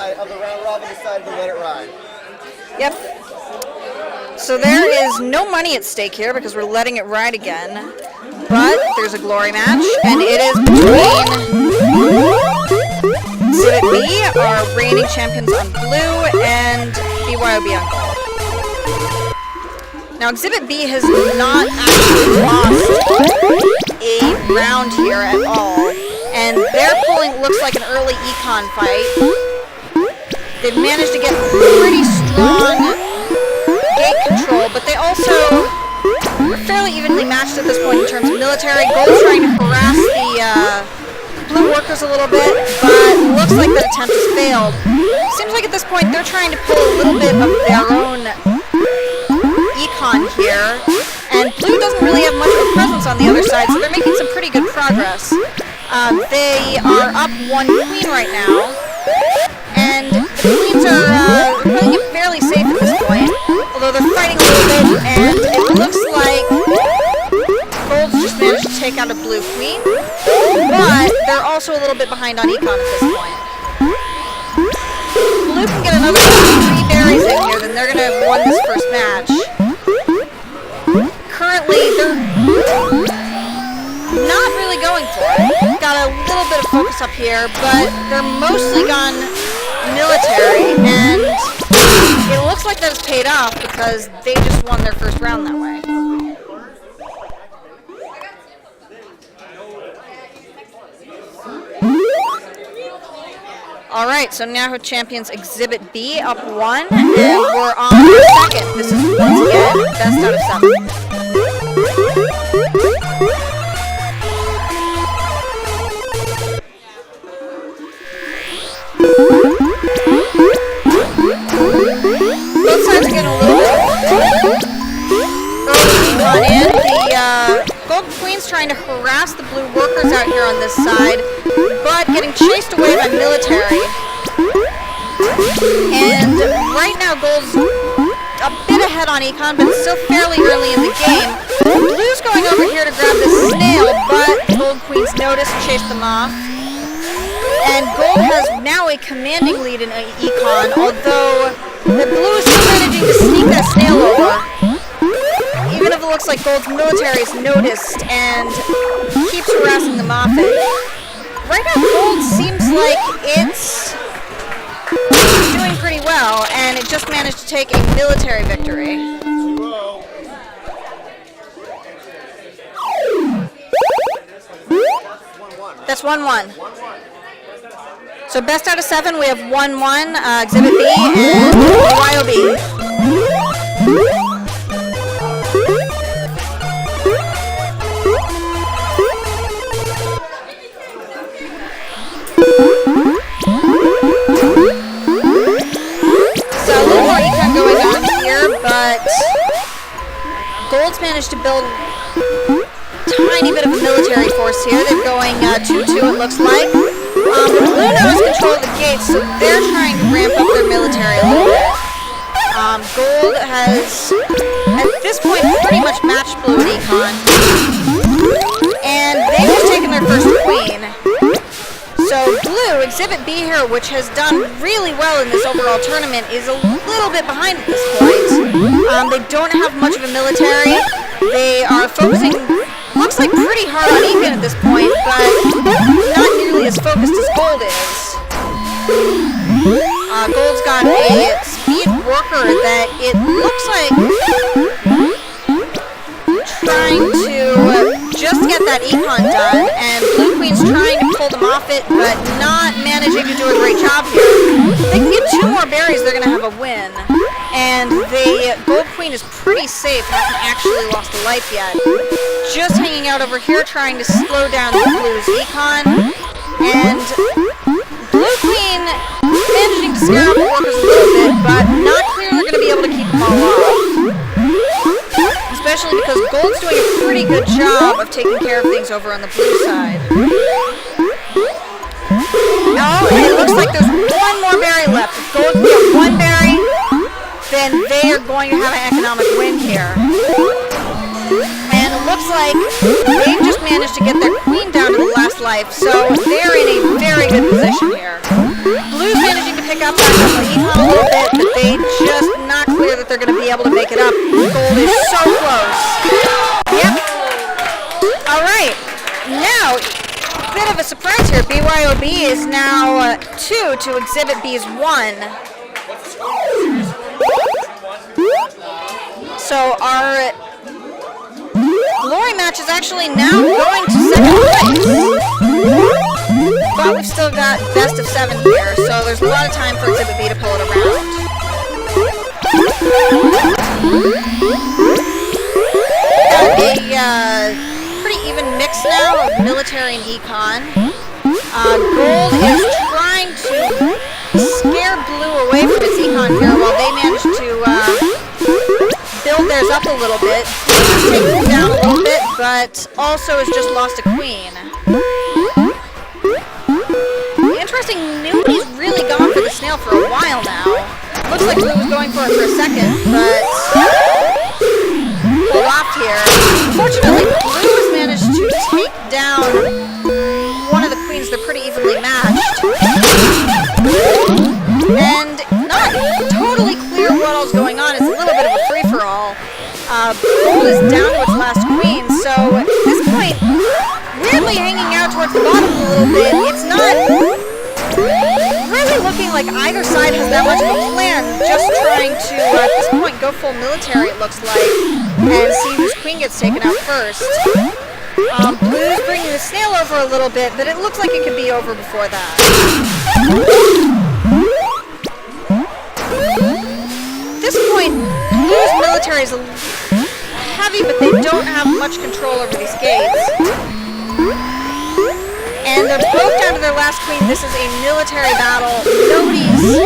Of the round robin decided to let it ride. Yep. So there is no money at stake here because we're letting it ride again. But there's a glory match, and it is between BeeYOBee, our reigning champions on blue, and BeeYOBee on gold. Now Exhibit B has not actually lost a round here at all, and they're pulling looks like an early econ fight. They've managed to get pretty strong gate control, but they also are fairly evenly matched at this point in terms of military. Gold's trying to harass the blue workers a little bit, but looks like that attempt has failed. Seems like at this point they're trying to pull a little bit of their own econ here, and blue doesn't really have much of a presence on the other side, so they're making some pretty good progress. They are up one queen right now, and the queens are playing it fairly safe at this point, although they're fighting a little bit, and it looks like gold's just managed to take out a blue queen, but they're also a little bit behind on econ at this point. Blue can get another 3 berries in here, then they're going to have won this first match. Currently, they're not really going for it. Got a little bit of focus up here, but they're mostly gone military, and it looks like that's paid off because they just won their first round that way. Alright, so now champions Exhibit B up 1, and we're on our second. This is once again best out of 7. Both sides are getting a little bit early on in. The gold queen's trying to harass the blue workers out here on this side, but getting chased away by military. And right now gold's a bit ahead on econ, but still fairly early in the game. Blue's going over here to grab this snail, but the gold queen's noticed, chased them off. And gold has now a commanding lead in econ, although the blue is still managing to sneak that snail over. Even if it looks like gold's military is noticed and keeps harassing them off it. Right now gold seems like it's doing pretty well, and it just managed to take a military victory. That's 1-1. So best out of 7, we have 1-1, Exhibit B and BeeYOBee. So a little more econ going on here, but gold's managed to build a tiny bit of a military force here. They're going 2-2 it looks like. Blue now has control of the gates, so they're trying to ramp up their military a little bit. Gold has, at this point, pretty much matched blue in econ. And they've just taken their first queen. So blue, Exhibit B here, which has done really well in this overall tournament, is a little bit behind at this point. They don't have much of a military. They are focusing, looks like pretty hard on econ at this point, but not nearly as focused as gold is. Gold's got a speed worker that it looks like trying to just get that econ done, and blue queen's trying to pull them off it, but not managing to do a great job here. If they can get 2 more berries, they're going to have a win. And the gold queen is pretty safe, hasn't actually lost a life yet. Just hanging out over here, trying to slow down the blue's econ. And blue queen managing to scare off the workers a little bit, but not clear they're going to be able to keep them all off. Especially because gold's doing a pretty good job of taking care of things over on the blue side. Oh, and it looks like there's 1 more berry left. If gold can get 1 berry, then they are going to have an economic win here. And And it looks like they've just managed to get their queen down to the last life, so they're in a very good position here. Blue's managing to pick up back up the econ a little bit, but they just not clear that they're going to be able to make it up. Gold is so close. Yep. All right. Now, a bit of a surprise here. BeeYOBee is now 2 to Exhibit B's 1. So our glory match is actually now going to second place. But we've still got best of 7 here, so there's a lot of time for Exhibit B to pull it around. Got a pretty even mix now of military and econ. Gold is trying to scare blue away from its econ here while they manage to build theirs up a little bit. Take them down a little bit, but also has just lost a queen. Interesting, nobody's really gone for the snail for a while now. Looks like blue was going for it for a second, but pulled off here. Unfortunately, blue has managed to take down one of the queens. They're pretty evenly matched. And not totally clear what all's going on. It's a little bit of a free-for-all. Gold is down to its last queen, so at this point, weirdly hanging out towards the bottom a little bit. It's not really looking like either side has that much of a plan, just trying to, at this point, go full military, it looks like, and see whose queen gets taken out first. Blue's bringing the snail over a little bit, but it looks like it could be over before that. At this point, Blue's military is heavy, but they don't have much control over these gates. And they're both down to their last queen. This is a military battle. Nobody's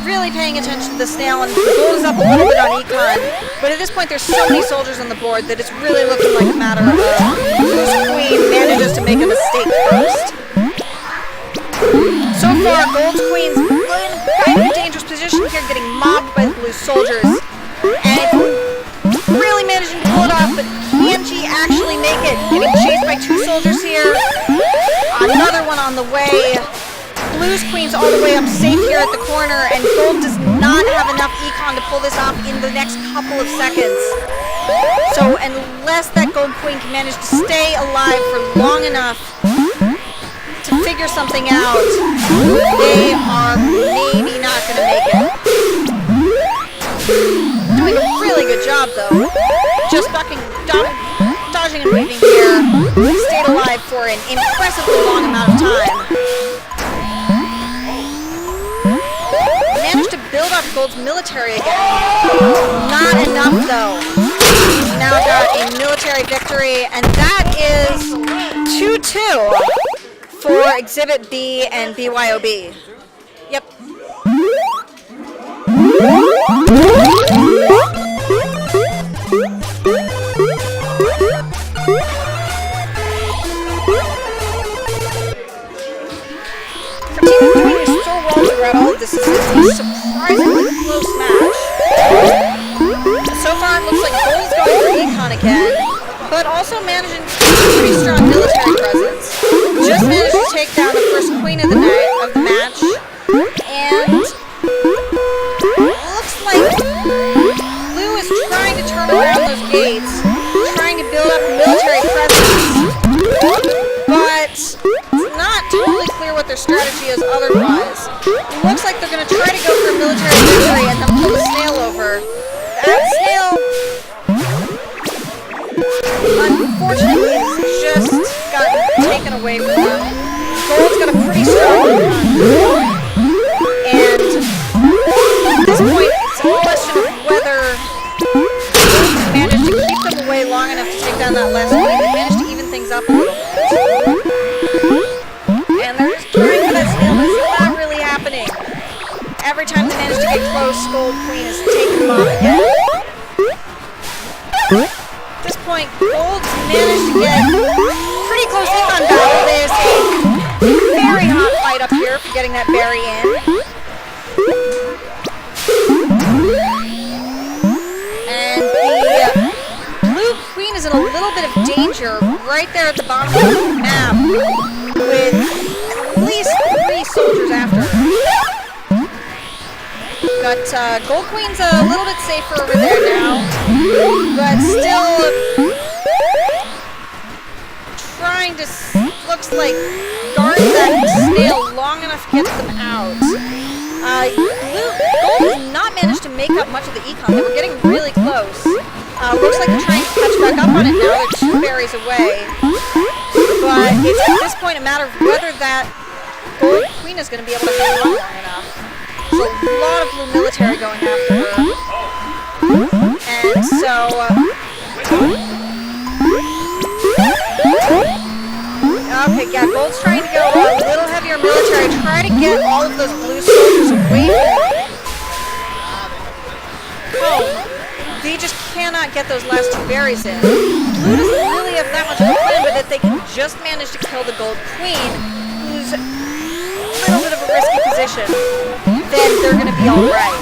really paying attention to the snail, and gold is up a little bit on econ. But at this point, there's so many soldiers on the board that it's really looking like a matter of whose queen manages to make a mistake first. So far, gold's queen's in kind of a dangerous position here, getting mobbed by the blue soldiers. And really managing to pull it off, but can she actually make it? Getting chased by 2 soldiers here. Another one on the way. Blue's queen's all the way up safe here at the corner, and gold does not have enough econ to pull this off in the next couple of seconds. So unless that gold queen can manage to stay alive for long enough to figure something out, they are maybe not going to make it. Doing a really good job, though. Just ducking, dodging and weaving here. Stayed alive for an impressively long amount of time. Managed to build up gold's military again. Not enough, though. Now got a military victory, and that is 2-2 for Exhibit B and BeeYOBee. Yep. This is a surprisingly close match. So far, it looks like gold's going for econ again, but also managing a pretty strong military presence. Just managed to take down the first queen of the match, and looks like blue is trying to turn around those gates, trying to build up a military presence, but it's not totally clear what their strategy is otherwise. It looks like they're going to try to go for a military victory and then pull the snail over. That snail, unfortunately, has just gotten taken away from them. Gold's got a pretty strong run. And at this point, it's a question of whether Gold can manage to keep them away long enough to take down that last queen. They managed to even things up a little bit. And they're just trying for that snail, but it's not really happening. Every time they manage to get close, gold queen is taking them off again. At this point, gold's managed to get pretty close econ battle. There's a very hot fight up here for getting that berry in. And the blue right there at the bottom of the map with at least 3 soldiers after her. But Gold Queen's a little bit safer over there now, but still trying to, looks like, guard that snail long enough to get them out. Gold has not managed to make up much of the econ. They were getting really close. Looks like they're trying to catch back up on it now. They're 2 berries away. But it's at this point a matter of whether that Gold Queen is going to be able to hang on long enough. There's a lot of blue military going after her. And so... okay, yeah, Gold's trying to go a little heavier military. Try to get all of those blue soldiers away from her. Oh, they just cannot get those last 2 berries in. Blue doesn't really have that much of a plan, but if they can just manage to kill the Gold Queen, who's a little bit of a risky position, then they're going to be alright.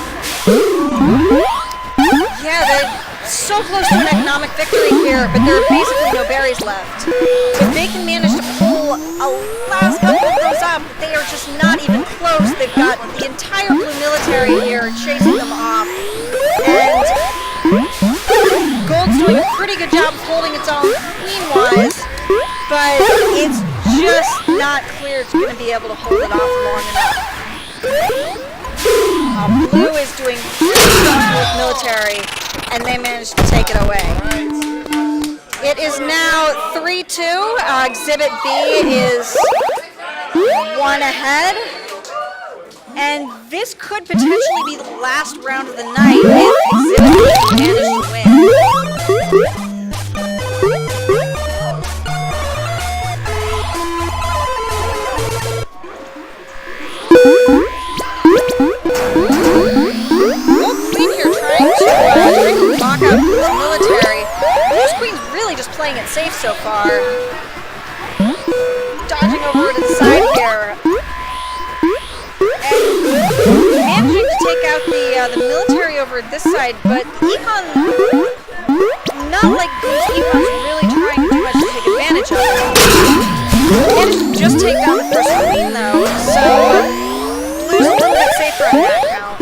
Yeah, they're so close to an economic victory here, but there are basically no berries left. If they can manage to pull a last couple of those up, they are just not even close. They've got the entire blue military here chasing them off. And Gold's doing a pretty good job of holding its own queen-wise, but it's just not clear it's going to be able to hold it off long enough. Blue is doing really strong with military, and they managed to take it away. It is now 3-2. Exhibit B is 1 ahead. And this could potentially be the last round of the night if Exhibit B managed to win. Trying to knock out Blue's military. Blue's Queen's really just playing it safe so far. Dodging over to the side here. And managing to take out the military over at this side, but Econ, not like Blue's Econ's really trying to do much to take advantage of it. Managed to just take down the first queen though, so Blue's a little bit safer on that count.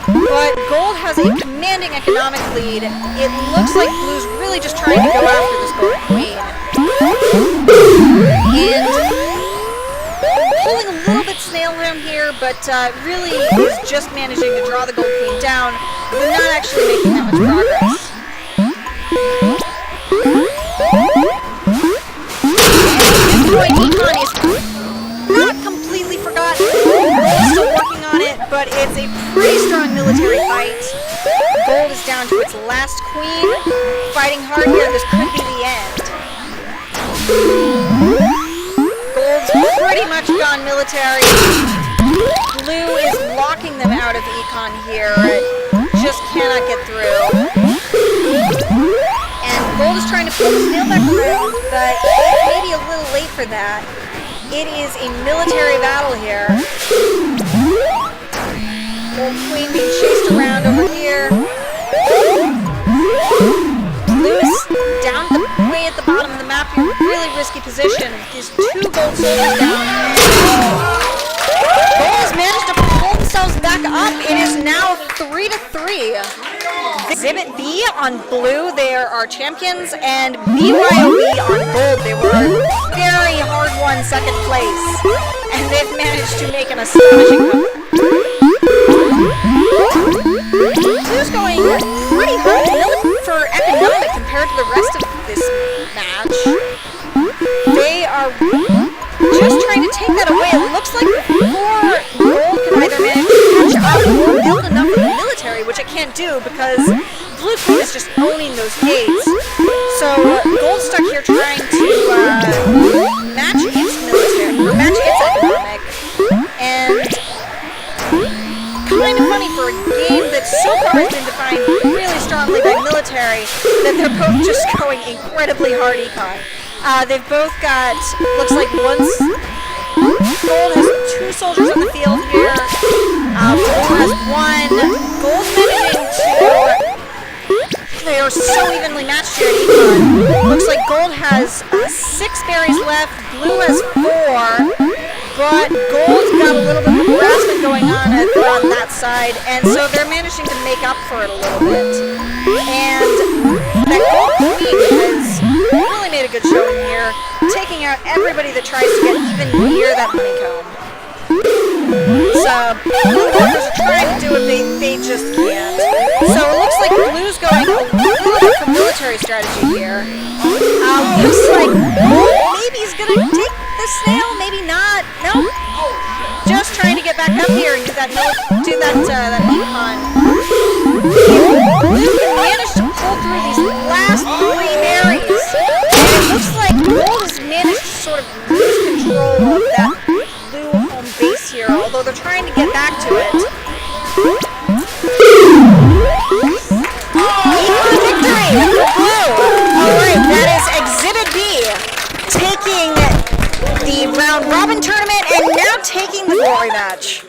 But Gold has a commanding economic lead. It looks like Blue's really just trying to go after this Gold Queen. And pulling a little bit snail down here, but really is just managing to draw the Gold Queen down. They're not actually making that much progress. And at this point, Econ is not completely forgotten. Gold's still working on it, but it's a pretty strong military fight. Gold is down to its last queen. Fighting hard here, this could be the end. Gold's pretty much gone military. Blue is locking them out of Econ here. Just cannot get through. And Gold is trying to pull the snail back around, but it may be a little late for that. It is a military battle here. Gold Queen being chased around over here. Blue is down way at the bottom of the map here. Really risky position. These 2 gold soldiers down. Gold has managed to pull themselves back up. It is now 3-3. Exhibit B on Blue, they are our champions, and BeeYOBee on Gold. They were a very hard-won second place, and they've managed to make an astonishing comeback. Blue's going pretty hard for economic compared to the rest of this match. They are just trying to take that away. It looks like before Gold can either manage to catch up or build enough of the military, which it can't do because Blue Queen is just owning those gates. So Gold's stuck here trying to match its military, or match its economic, and kind of funny for a game that so far has been defined really strongly by military that they're both just going incredibly hard econ. They've both got, looks like once, Gold has 2 soldiers on the field here, Blue has 1. Gold's managing to, they are so evenly matched here at Econ. Looks like Gold has 6 berries left, Blue has 4, but Gold's got a little bit of harassment going on that side, and so they're managing to make up for it a little bit. And that Gold Queen has really made a good showing here, taking out everybody that tries to get even near that honeycomb. So, Blue workers are trying to do it, they just can't. So it looks like Blue's going a little bit for military strategy here. Looks like maybe he's going to take the snail, maybe not. Nope. Just trying to get back up here and do that econ. Blue can manage to pull through these last 3 berries. And it looks like Gold has managed to sort of lose control of that Blue home base here, although they're trying to get back to it. Econ victory for Blue! Alright, that is Exhibit B taking the round robin tournament and now taking the glory match.